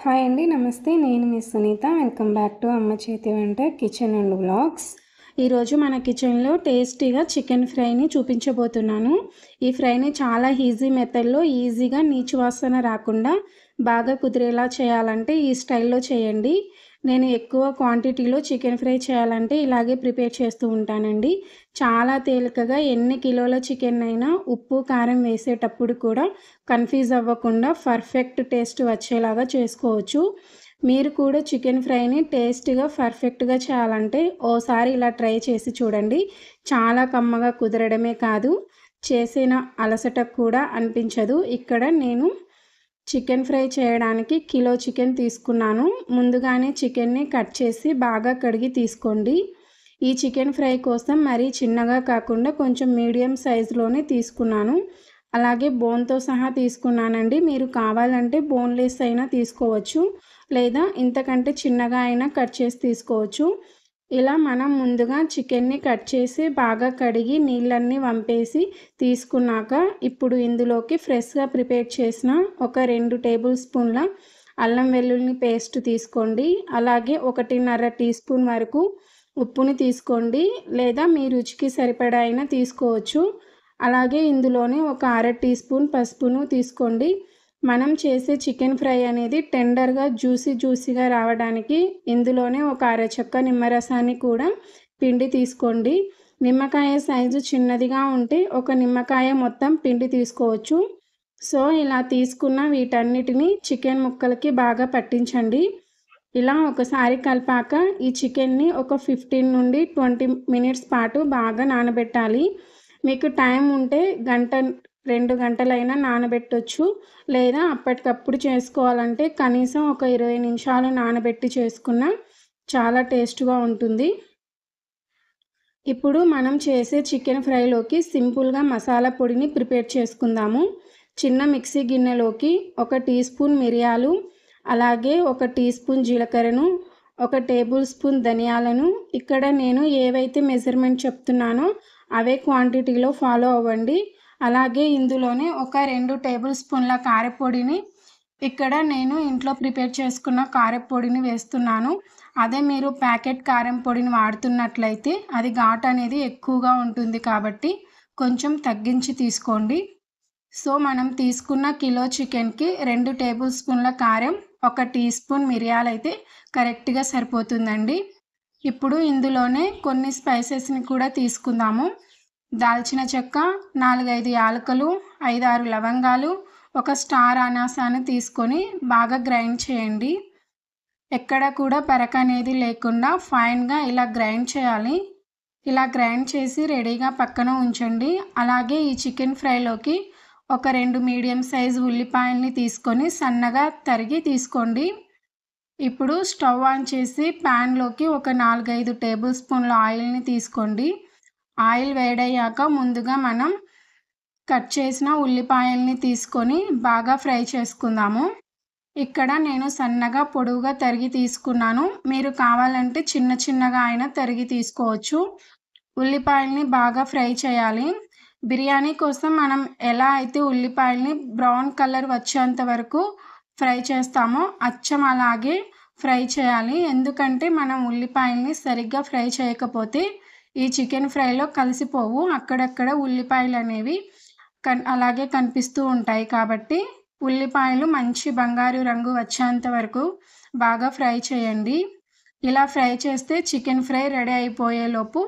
Hi అండి. నమస్తే. నేను మీ సునీత. వెల్కమ్ బ్యాక్ టు అమ్మ చేతి వంట కిచెన్ అండ్ వ్లాగ్స్. ఈరోజు మన కిచెన్లో టేస్టీగా చికెన్ ఫ్రైని చూపించబోతున్నాను. ఈ ఫ్రైని చాలా ఈజీ మెథడ్లో ఈజీగా నీచు వాసన రాకుండా బాగా కుదిరేలా చేయాలంటే ఈ స్టైల్లో చేయండి. నేను ఎక్కువ క్వాంటిటీలో చికెన్ ఫ్రై చేయాలంటే ఇలాగే ప్రిపేర్ చేస్తూ ఉంటానండి. చాలా తేలికగా ఎన్ని కిలోల చికెన్ అయినా ఉప్పు కారం వేసేటప్పుడు కూడా కన్ఫ్యూజ్ అవ్వకుండా పర్ఫెక్ట్ టేస్ట్ వచ్చేలాగా చేసుకోవచ్చు. మీరు కూడా చికెన్ ఫ్రైని టేస్ట్గా పర్ఫెక్ట్గా చేయాలంటే ఓసారి ఇలా ట్రై చేసి చూడండి. చాలా కమ్మగా కుదరడమే కాదు, చేసిన అలసట కూడా అనిపించదు. ఇక్కడ నేను చికెన్ ఫ్రై చేయడానికి కిలో చికెన్ తీసుకున్నాను. ముందుగానే చికెన్ని కట్ చేసి బాగా కడిగి తీసుకోండి. ఈ చికెన్ ఫ్రై కోసం మరీ చిన్నగా కాకుండా కొంచెం మీడియం సైజులోనే తీసుకున్నాను. అలాగే బోన్తో సహా తీసుకున్నానండి. మీరు కావాలంటే బోన్లెస్ అయినా తీసుకోవచ్చు, లేదా ఇంతకంటే చిన్నగా అయినా కట్ చేసి తీసుకోవచ్చు. ఇలా మనం ముందుగా చికెన్ని కట్ చేసి బాగా కడిగి నీళ్ళన్నీ వంపేసి తీసుకున్నాక ఇప్పుడు ఇందులోకి ఫ్రెష్గా ప్రిపేర్ చేసిన ఒక 2 టేబుల్ స్పూన్ల అల్లం వెల్లుల్లి పేస్ట్ తీసుకోండి. అలాగే 1.5 టీ స్పూన్ వరకు ఉప్పుని తీసుకోండి, లేదా మీ రుచికి సరిపడా అయినా తీసుకోవచ్చు. అలాగే ఇందులోనే ఒక 1/2 టీ స్పూన్ పసుపును తీసుకోండి. మనం చేసే చికెన్ ఫ్రై అనేది టెండర్గా జ్యూసీగా రావడానికి ఇందులోనే ఒక అరచెక్క నిమ్మరసాన్ని కూడా పిండి తీసుకోండి. నిమ్మకాయ సైజు చిన్నదిగా ఉంటే ఒక నిమ్మకాయ మొత్తం పిండి తీసుకోవచ్చు. సో ఇలా తీసుకున్న వీటన్నిటిని చికెన్ ముక్కలకి బాగా పట్టించండి. ఇలా ఒకసారి కలిపాక ఈ చికెన్ని ఒక 15 నుండి 20 మినిట్స్ పాటు బాగా నానబెట్టాలి. మీకు టైం ఉంటే 2 గంటలైనా నానబెట్టొచ్చు, లేదా అప్పటికప్పుడు చేసుకోవాలంటే కనీసం ఒక 20 నిమిషాలు నానబెట్టి చేసుకున్నా చాలా టేస్ట్గా ఉంటుంది. ఇప్పుడు మనం చేసే చికెన్ ఫ్రైలోకి సింపుల్గా మసాలా పొడిని ప్రిపేర్ చేసుకుందాము. చిన్న మిక్సీ గిన్నెలోకి 1 టీ స్పూన్ మిరియాలు, అలాగే 1 టీ స్పూన్ జీలకర్రను, 1 టేబుల్ స్పూన్ ధనియాలను, ఇక్కడ నేను ఏవైతే మెజర్మెంట్ చెప్తున్నానో అవే క్వాంటిటీలో ఫాలో అవ్వండి. అలాగే ఇందులోనే ఒక 2 టేబుల్ స్పూన్ల కారపొడిని, ఇక్కడ నేను ఇంట్లో ప్రిపేర్ చేసుకున్న కారపొడిని వేస్తున్నాను. అదే మీరు ప్యాకెట్ కారం పొడిని వాడుతున్నట్లయితే అది ఘాటు అనేది ఎక్కువగా ఉంటుంది కాబట్టి కొంచెం తగ్గించి తీసుకోండి. సో మనం తీసుకున్న కిలో చికెన్కి 2 టేబుల్ స్పూన్ల కారం, 1 టీ స్పూన్ మిరియాలు అయితే కరెక్ట్గా సరిపోతుందండి. ఇప్పుడు ఇందులోనే కొన్ని స్పైసెస్ని కూడా తీసుకుందాము. దాల్చిన చెక్క, 4-5 యాలకులు, 5-6 లవంగాలు, 1 స్టార్ అనాసాను తీసుకొని బాగా గ్రైండ్ చేయండి. ఎక్కడ కూడా బరక అనేది లేకుండా ఫైన్గా ఇలా గ్రైండ్ చేయాలి. ఇలా గ్రైండ్ చేసి రెడీగా పక్కన ఉంచండి. అలాగే ఈ చికెన్ ఫ్రైలోకి ఒక 2 మీడియం సైజు ఉల్లిపాయల్ని తీసుకొని సన్నగా తరిగి తీసుకోండి. ఇప్పుడు స్టవ్ ఆన్ చేసి ప్యాన్లోకి ఒక 4-5 టేబుల్ స్పూన్ల ఆయిల్ని తీసుకోండి. ఆయిల్ వేడయ్యాక ముందుగా మనం కట్ చేసిన ఉల్లిపాయల్ని తీసుకొని బాగా ఫ్రై చేసుకుందాము. ఇక్కడ నేను సన్నగా పొడవుగా తరిగి తీసుకున్నాను. మీరు కావాలంటే చిన్నగా అయినా తరిగి తీసుకోవచ్చు. ఉల్లిపాయల్ని బాగా ఫ్రై చేయాలి. బిర్యానీ కోసం మనం ఎలా అయితే ఉల్లిపాయల్ని బ్రౌన్ కలర్ వచ్చేంత వరకు ఫ్రై చేస్తామో అచ్చం అలాగే ఫ్రై చేయాలి. ఎందుకంటే మనం ఉల్లిపాయల్ని సరిగ్గా ఫ్రై చేయకపోతే ఈ చికెన్ ఫ్రైలో కలిసిపోవు. అక్కడక్కడ ఉల్లిపాయలు అనేవి అలాగే కనిపిస్తూ ఉంటాయి. కాబట్టి ఉల్లిపాయలు మంచి బంగారు రంగు వచ్చేంత వరకు బాగా ఫ్రై చేయండి. ఇలా ఫ్రై చేస్తే చికెన్ ఫ్రై రెడీ అయిపోయేలోపు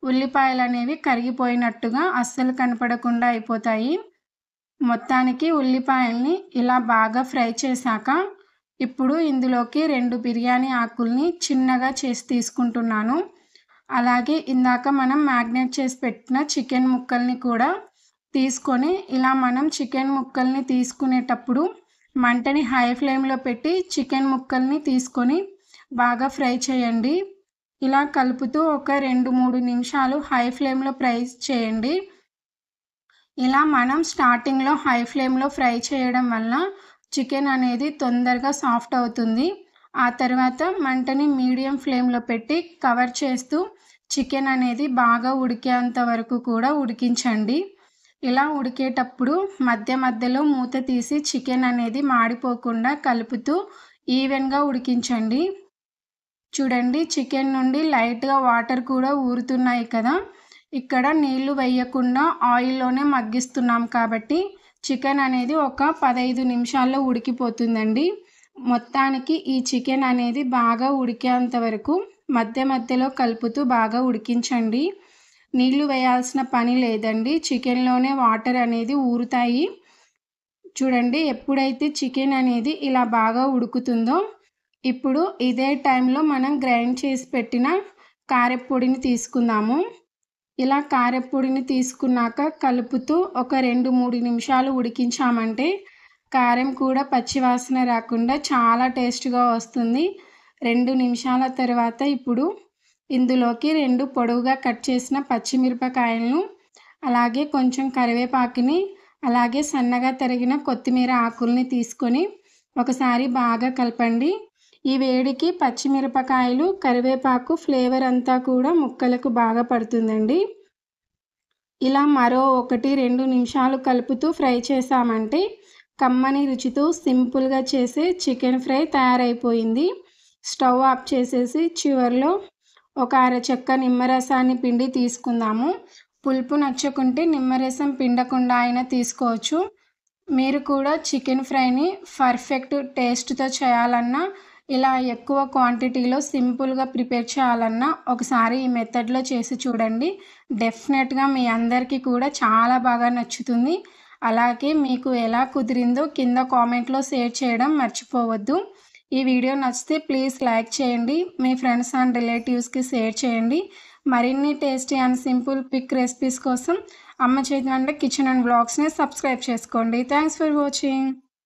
ఉల్లిపాయలు అనేవి కరిగిపోయినట్టుగా అస్సలు కనపడకుండా అయిపోతాయి. మొత్తానికి ఉల్లిపాయల్ని ఇలా బాగా ఫ్రై చేశాక ఇప్పుడు ఇందులోకి 2 బిర్యానీ ఆకుల్ని చిన్నగా చేసి తీసుకుంటున్నాను. అలాగే ఇందాక మనం మ్యాగ్నేట్ చేసి పెట్టిన చికెన్ ముక్కల్ని కూడా తీసుకొని ఇలా మనం చికెన్ ముక్కల్ని తీసుకునేటప్పుడు మంటని హై ఫ్లేమ్లో పెట్టి చికెన్ ముక్కల్ని తీసుకొని బాగా ఫ్రై చేయండి. ఇలా కలుపుతూ ఒక 2-3 నిమిషాలు హై ఫ్లేమ్లో ఫ్రై చేయండి. ఇలా మనం స్టార్టింగ్లో హై ఫ్లేమ్లో ఫ్రై చేయడం వల్ల చికెన్ అనేది తొందరగా సాఫ్ట్ అవుతుంది. ఆ తర్వాత మంటని మీడియం ఫ్లేమ్లో పెట్టి కవర్ చేస్తూ చికెన్ అనేది బాగా ఉడికేంత వరకు కూడా ఉడికించండి. ఇలా ఉడికేటప్పుడు మధ్యలో మూత తీసి చికెన్ అనేది మాడిపోకుండా కలుపుతూ ఈవెన్గా ఉడికించండి. చూడండి చికెన్ నుండి లైట్గా వాటర్ కూడా ఊరుతున్నాయి కదా. ఇక్కడ నీళ్లు వేయకుండా ఆయిల్లోనే మగ్గిస్తున్నాం కాబట్టి చికెన్ అనేది ఒక 15 నిమిషాల్లో ఉడికిపోతుందండి. మొత్తానికి ఈ చికెన్ అనేది బాగా ఉడికేంత వరకు మధ్య మధ్యలో కలుపుతూ బాగా ఉడికించండి. నీళ్లు వేయాల్సిన పని లేదండి, చికెన్లోనే వాటర్ అనేది ఊరుతాయి. చూడండి ఎప్పుడైతే చికెన్ అనేది ఇలా బాగా ఉడుకుతుందో ఇప్పుడు ఇదే టైంలో మనం గ్రైండ్ చేసి పెట్టిన కారప్పొడిని తీసుకుందాము. ఇలా కారప్పొడిని తీసుకున్నాక కలుపుతూ ఒక 2-3 నిమిషాలు ఉడికించామంటే కారం కూడా పచ్చివాసన రాకుండా చాలా టేస్ట్గా వస్తుంది. 2 నిమిషాల తర్వాత ఇప్పుడు ఇందులోకి 2 పొడవుగా కట్ చేసిన పచ్చిమిరపకాయలను, అలాగే కొంచెం కరివేపాకుని, అలాగే సన్నగా తరిగిన కొత్తిమీర ఆకుల్ని తీసుకొని ఒకసారి బాగా కలపండి. ఈ వేడికి పచ్చిమిరపకాయలు, కరివేపాకు ఫ్లేవర్ అంతా కూడా ముక్కలకు బాగా పడుతుందండి. ఇలా మరో 1-2 నిమిషాలు కలుపుతూ ఫ్రై చేసామంటే కమ్మని రుచితో సింపుల్గా చేసే చికెన్ ఫ్రై తయారైపోయింది. స్టవ్ ఆఫ్ చేసేసి చివర్లో ఒక అరచెక్క నిమ్మరసాన్ని పిండి తీసుకుందాము. పులుపు నచ్చకుంటే నిమ్మరసం పిండకుండా అయినా తీసుకోవచ్చు. మీరు కూడా చికెన్ ఫ్రైని పర్ఫెక్ట్ టేస్ట్తో చేయాలన్నా, ఇలా ఎక్కువ క్వాంటిటీలో సింపుల్గా ప్రిపేర్ చేయాలన్నా ఒకసారి ఈ మెథడ్లో చేసి చూడండి. డెఫినెట్గా మీ అందరికీ కూడా చాలా బాగా నచ్చుతుంది. అలాగే మీకు ఎలా కుదిరిందో కింద కామెంట్లో షేర్ చేయడం మర్చిపోవద్దు. ఈ వీడియో నచ్చితే ప్లీజ్ లైక్ చేయండి, మీ ఫ్రెండ్స్ అండ్ రిలేటివ్స్కి షేర్ చేయండి. మరిన్ని tasty and simple quick recipes కోసం అమ్మ చేతి వంట కిచెన్ అండ్ బ్లాగ్స్ని సబ్స్క్రైబ్ చేసుకోండి. Thanks for watching.